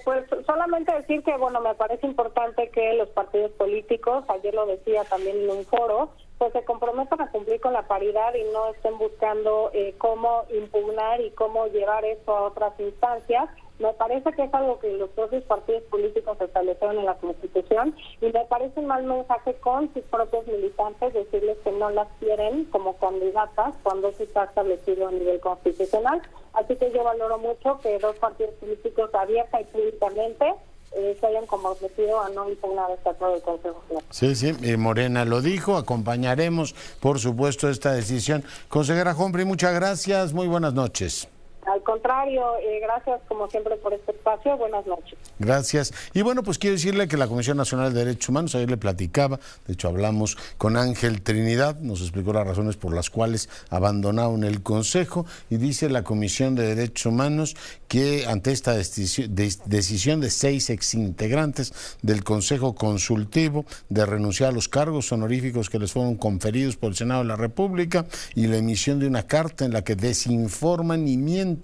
Pues solamente decir que, bueno, me parece importante que los partidos políticos, ayer lo decía también en un foro, pues se comprometan a cumplir con la paridad y no estén buscando cómo impugnar y cómo llevar eso a otras instancias. Me parece que es algo que los propios partidos políticos establecieron en la Constitución, y me parece un mal mensaje con sus propios militantes decirles que no las quieren como candidatas cuando eso está establecido a nivel constitucional. Así que yo valoro mucho que 2 partidos políticos abierta y públicamente se hayan comprometido a no impugnar este acuerdo del Consejo General. Sí, Morena lo dijo, acompañaremos, por supuesto, esta decisión. Consejera Humphrey, muchas gracias, muy buenas noches. Al contrario, gracias como siempre por este espacio. Buenas noches. Gracias. Y bueno, pues quiero decirle que la Comisión Nacional de Derechos Humanos, ayer le platicaba, de hecho hablamos con Ángel Trinidad, nos explicó las razones por las cuales abandonaron el Consejo, y dice la Comisión de Derechos Humanos que ante esta decisión de 6 exintegrantes del Consejo Consultivo de renunciar a los cargos honoríficos que les fueron conferidos por el Senado de la República, y la emisión de una carta en la que desinforman y mienten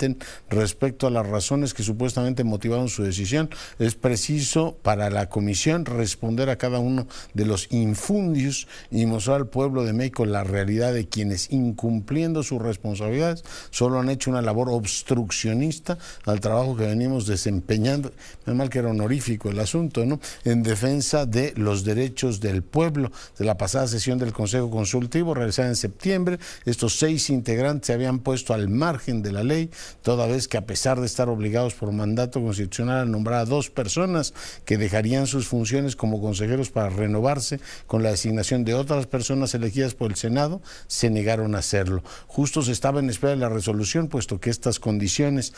respecto a las razones que supuestamente motivaron su decisión, es preciso para la comisión responder a cada uno de los infundios y mostrar al pueblo de México la realidad de quienes, incumpliendo sus responsabilidades, solo han hecho una labor obstruccionista al trabajo que venimos desempeñando, menos mal que era honorífico el asunto, ¿no?, en defensa de los derechos del pueblo. De la pasada sesión del Consejo Consultivo realizada en septiembre, estos 6 integrantes se habían puesto al margen de la ley, toda vez que, a pesar de estar obligados por mandato constitucional a nombrar a 2 personas que dejarían sus funciones como consejeros para renovarse con la designación de otras personas elegidas por el Senado, se negaron a hacerlo. Justo se estaba en espera de la resolución, puesto que en estas condiciones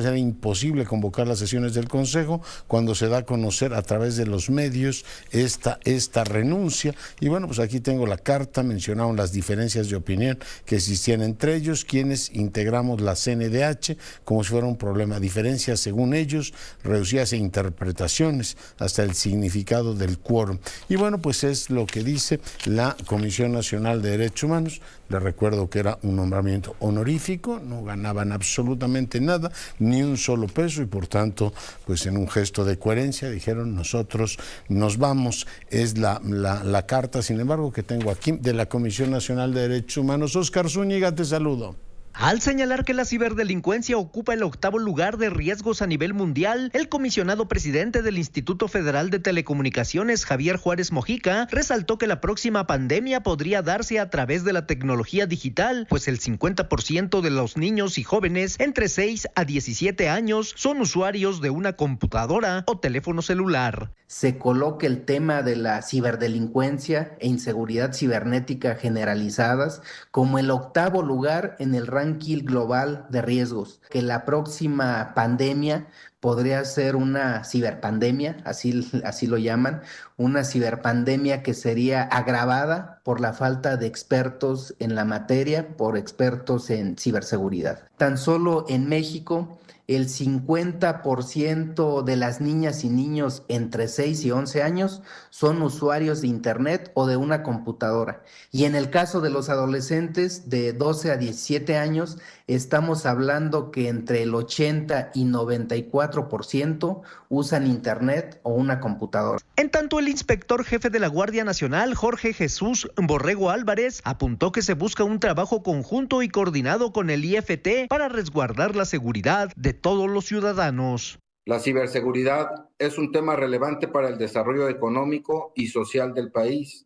era imposible convocar las sesiones del Consejo, cuando se da a conocer a través de los medios esta renuncia. Y bueno, pues aquí tengo la carta, mencionaron las diferencias de opinión que existían entre ellos, quienes integramos la CNDH, como si fuera un problema. Diferencias, según ellos, reducidas a interpretaciones hasta el significado del quórum. Y bueno, pues es lo que dice la Comisión Nacional de Derechos Humanos. Les recuerdo que era un nombramiento honorífico, no ganaban absolutamente nada, ni un solo peso, y por tanto, pues en un gesto de coherencia dijeron: nosotros nos vamos. Es la carta, sin embargo, que tengo aquí de la Comisión Nacional de Derechos Humanos. Óscar Zúñiga, te saludo. Al señalar que la ciberdelincuencia ocupa el 8º lugar de riesgos a nivel mundial, el comisionado presidente del Instituto Federal de Telecomunicaciones, Javier Juárez Mojica, resaltó que la próxima pandemia podría darse a través de la tecnología digital, pues el 50% de los niños y jóvenes entre 6 a 17 años son usuarios de una computadora o teléfono celular. Se coloca el tema de la ciberdelincuencia e inseguridad cibernética generalizadas como el 8º lugar en el ranking global de riesgos, que la próxima pandemia podría ser una ciberpandemia, así lo llaman, una ciberpandemia que sería agravada por la falta de expertos en la materia, por expertos en ciberseguridad. Tan solo en México, el 50% de las niñas y niños entre 6 y 11 años son usuarios de Internet o de una computadora. Y en el caso de los adolescentes de 12 a 17 años, estamos hablando que entre el 80 y 94% usan Internet o una computadora. En tanto, el inspector jefe de la Guardia Nacional, Jorge Jesús Borrego Álvarez, apuntó que se busca un trabajo conjunto y coordinado con el IFT para resguardar la seguridad de todos los ciudadanos. La ciberseguridad es un tema relevante para el desarrollo económico y social del país.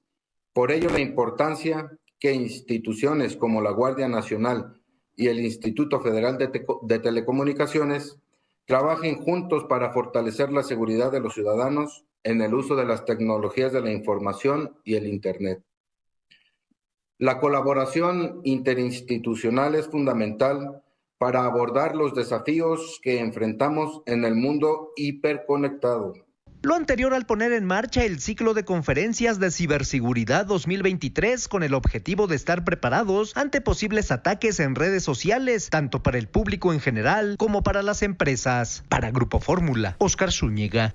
Por ello, la importancia que instituciones como la Guardia Nacional y el Instituto Federal de Telecomunicaciones trabajen juntos para fortalecer la seguridad de los ciudadanos en el uso de las tecnologías de la información y el Internet. La colaboración interinstitucional es fundamental para abordar los desafíos que enfrentamos en el mundo hiperconectado. Lo anterior al poner en marcha el ciclo de conferencias de ciberseguridad 2023 con el objetivo de estar preparados ante posibles ataques en redes sociales, tanto para el público en general como para las empresas. Para Grupo Fórmula, Óscar Zúñiga.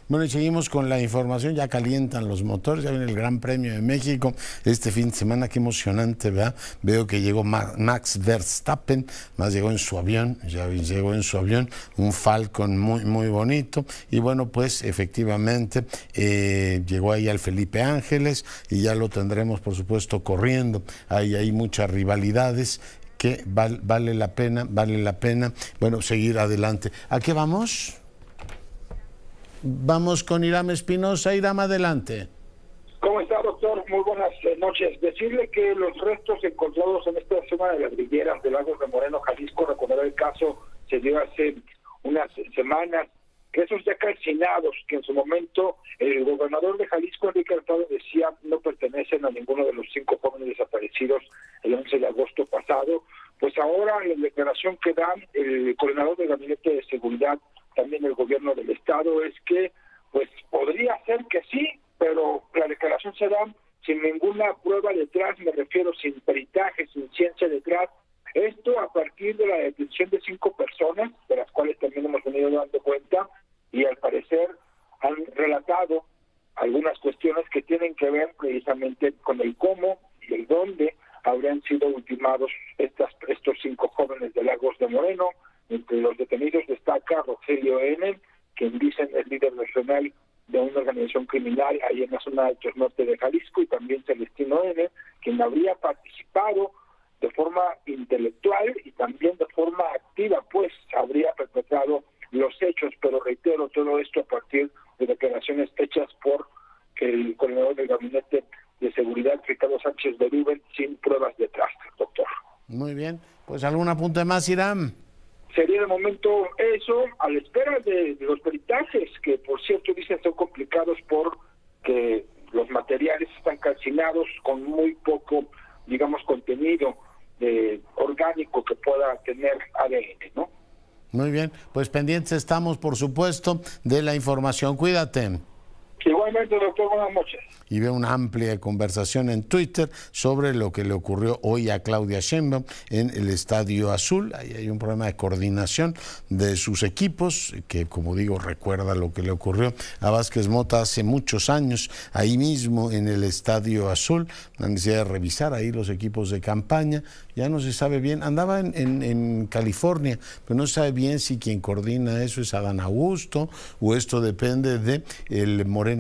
Bueno, y seguimos con la información, ya calientan los motores, ya viene el Gran Premio de México este fin de semana, qué emocionante, ¿verdad? Veo que llegó Max Verstappen, más llegó en su avión, un Falcon muy bonito, y bueno, pues efectivamente llegó ahí al Felipe Ángeles, y ya lo tendremos por supuesto corriendo, hay muchas rivalidades, que vale la pena, bueno, seguir adelante. ¿A qué vamos? Vamos con Iram Espinosa. Iram, adelante. ¿Cómo está, doctor? Muy buenas noches. Decirle que los restos encontrados en esta zona de las Rilleras de Lagos de Moreno, Jalisco, recordar el caso se dio hace unas semanas, que esos ya calcinados, que en su momento el gobernador de Jalisco, Enrique Alfaro, decía no pertenecen a ninguno de los 5 jóvenes desaparecidos el 11 de agosto pasado, pues ahora en la declaración que dan el coordinador del Gabinete de Seguridad, también el gobierno del estado, es que pues podría ser que sí, pero la declaración se da sin ninguna prueba detrás, me refiero sin peritaje, sin ciencia detrás. Esto a partir de la detención de 5 personas, de las cuales también hemos venido dando cuenta, y al parecer han relatado algunas cuestiones que tienen que ver precisamente con el cómo y el dónde habrían sido ultimados estos 5 jóvenes de Lagos de Moreno. Entre los detenidos destaca Rogelio N., quien dicen es líder regional de una organización criminal ahí en la zona del norte de Jalisco, y también Celestino N., quien habría participado de forma intelectual y también de forma activa, pues habría perpetrado los hechos, pero reitero, todo esto a partir de declaraciones hechas por el coordinador del Gabinete de Seguridad, Ricardo Sánchez Berúben, sin pruebas detrás, doctor. Muy bien, pues algún apunte más, Iram. Sería de momento eso, a la espera de los peritajes, que por cierto dicen son complicados porque los materiales están calcinados con muy poco, digamos, contenido orgánico que pueda tener ADN, ¿no? Muy bien, pues pendientes estamos, por supuesto, de la información. Cuídate. Igualmente, doctor, buenas noches. Y veo una amplia conversación en Twitter sobre lo que le ocurrió hoy a Claudia Sheinbaum en el Estadio Azul. Ahí hay un problema de coordinación de sus equipos, que como digo, recuerda lo que le ocurrió a Vázquez Mota hace muchos años, ahí mismo en el Estadio Azul. La necesidad de revisar ahí los equipos de campaña. Ya no se sabe bien, andaba en California, pero no se sabe bien si quien coordina eso es Adán Augusto o esto depende de el Moreno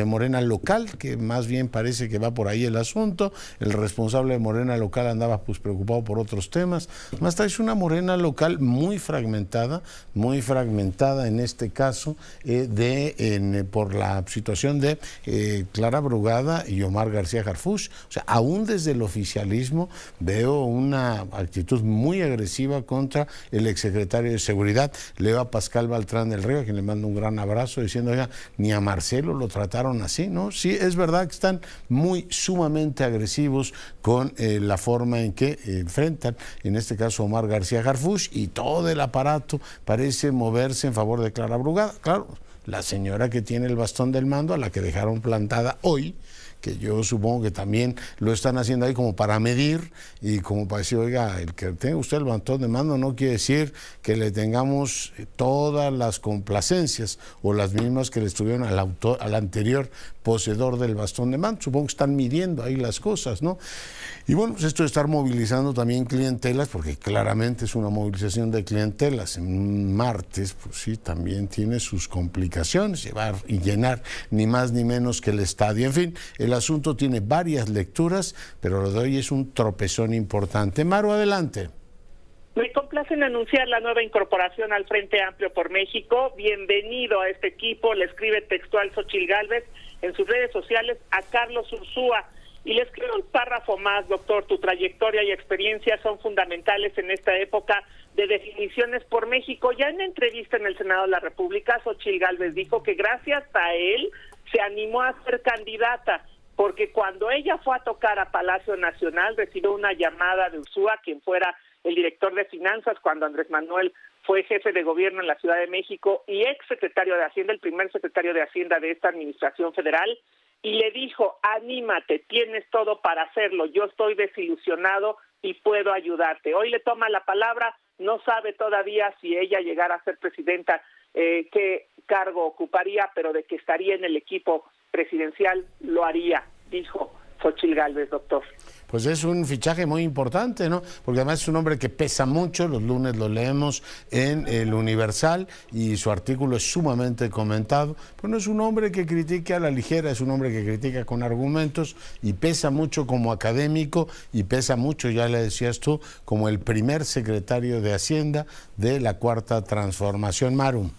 Morena local, que más bien parece que va por ahí el asunto. El responsable de Morena local andaba pues preocupado por otros temas. Más tarde es una Morena local muy fragmentada en este caso por la situación de Clara Brugada y Omar García Harfuch. O sea, aún desde el oficialismo veo una actitud muy agresiva contra el exsecretario de Seguridad. Leo a Pascal Beltrán del Río, a quien le mando un gran abrazo, diciendo, oiga, ni a Marcelo lo trataron así, ¿no? Sí, es verdad que están sumamente agresivos con la forma en que enfrentan, en este caso, Omar García Harfuch, y todo el aparato parece moverse en favor de Clara Brugada. Claro, la señora que tiene el bastón del mando, a la que dejaron plantada hoy, que yo supongo que también lo están haciendo ahí como para medir y como para decir, oiga, el que tenga usted el bastón de mando no quiere decir que le tengamos todas las complacencias o las mismas que le estuvieron al anterior poseedor del bastón de mando. Supongo que están midiendo ahí las cosas, ¿no? Y bueno, pues esto de estar movilizando también clientelas, porque claramente es una movilización de clientelas en un martes, pues sí, también tiene sus complicaciones, llevar y llenar ni más ni menos que el estadio. En fin, el asunto tiene varias lecturas, pero lo de hoy es un tropezón importante. Maru, adelante. Me complace en anunciar la nueva incorporación al Frente Amplio por México. Bienvenido a este equipo, le escribe textual Xóchitl Gálvez en sus redes sociales a Carlos Ursúa. Y le escribo un párrafo más, doctor, tu trayectoria y experiencia son fundamentales en esta época de definiciones por México. Ya en la entrevista en el Senado de la República, Xóchitl Gálvez dijo que gracias a él se animó a ser candidata, porque cuando ella fue a tocar a Palacio Nacional recibió una llamada de Ursúa, quien fuera el director de finanzas cuando Andrés Manuel fue jefe de gobierno en la Ciudad de México y ex secretario de Hacienda, el primer secretario de Hacienda de esta administración federal, y le dijo, anímate, tienes todo para hacerlo, yo estoy desilusionado y puedo ayudarte. Hoy le toma la palabra, no sabe todavía si ella llegara a ser presidenta, qué cargo ocuparía, pero de que estaría en el equipo presidencial lo haría, dijo Xóchitl Gálvez, doctor. Pues es un fichaje muy importante, ¿no? Porque además es un hombre que pesa mucho, los lunes lo leemos en el Universal y su artículo es sumamente comentado, pero no es un hombre que critique a la ligera, es un hombre que critica con argumentos y pesa mucho como académico y pesa mucho, ya le decías tú, como el primer secretario de Hacienda de la Cuarta Transformación. Maru.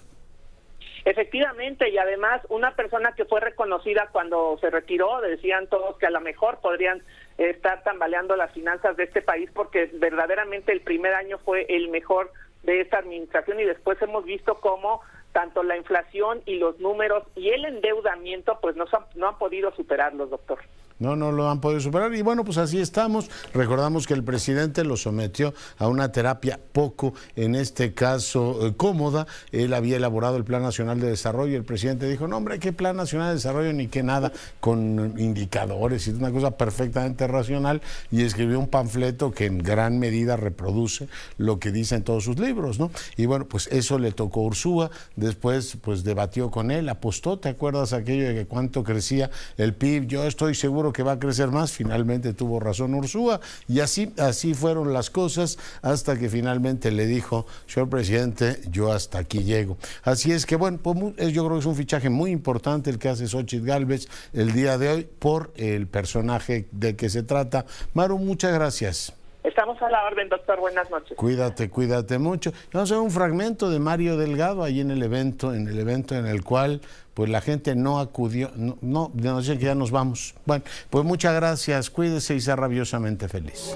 Efectivamente, y además una persona que fue reconocida cuando se retiró, decían todos que a lo mejor podrían estar tambaleando las finanzas de este país porque verdaderamente el primer año fue el mejor de esta administración y después hemos visto cómo tanto la inflación y los números y el endeudamiento pues no han podido superarlos, doctor. No lo han podido superar y bueno, pues así estamos. Recordamos que el presidente lo sometió a una terapia poco, en este caso, cómoda. Él había elaborado el Plan Nacional de Desarrollo y el presidente dijo, no hombre, ¿qué Plan Nacional de Desarrollo? Ni qué nada, con indicadores y una cosa perfectamente racional, y escribió un panfleto que en gran medida reproduce lo que dice en todos sus libros, ¿no? Y bueno, pues eso le tocó a Ursúa, después pues debatió con él, apostó, ¿te acuerdas aquello de que cuánto crecía el PIB? Yo estoy seguro que va a crecer más. Finalmente tuvo razón Ursúa y así fueron las cosas hasta que finalmente le dijo, señor presidente, yo hasta aquí llego. Así es que bueno, pues yo creo que es un fichaje muy importante el que hace Xóchitl Gálvez el día de hoy por el personaje de que se trata. Maru, muchas gracias. Estamos a la orden, doctor. Buenas noches. Cuídate mucho. Vamos a ver un fragmento de Mario Delgado ahí en el evento en el cual pues la gente no acudió, no sé que ya nos vamos. Bueno, pues muchas gracias, cuídese y sea rabiosamente feliz.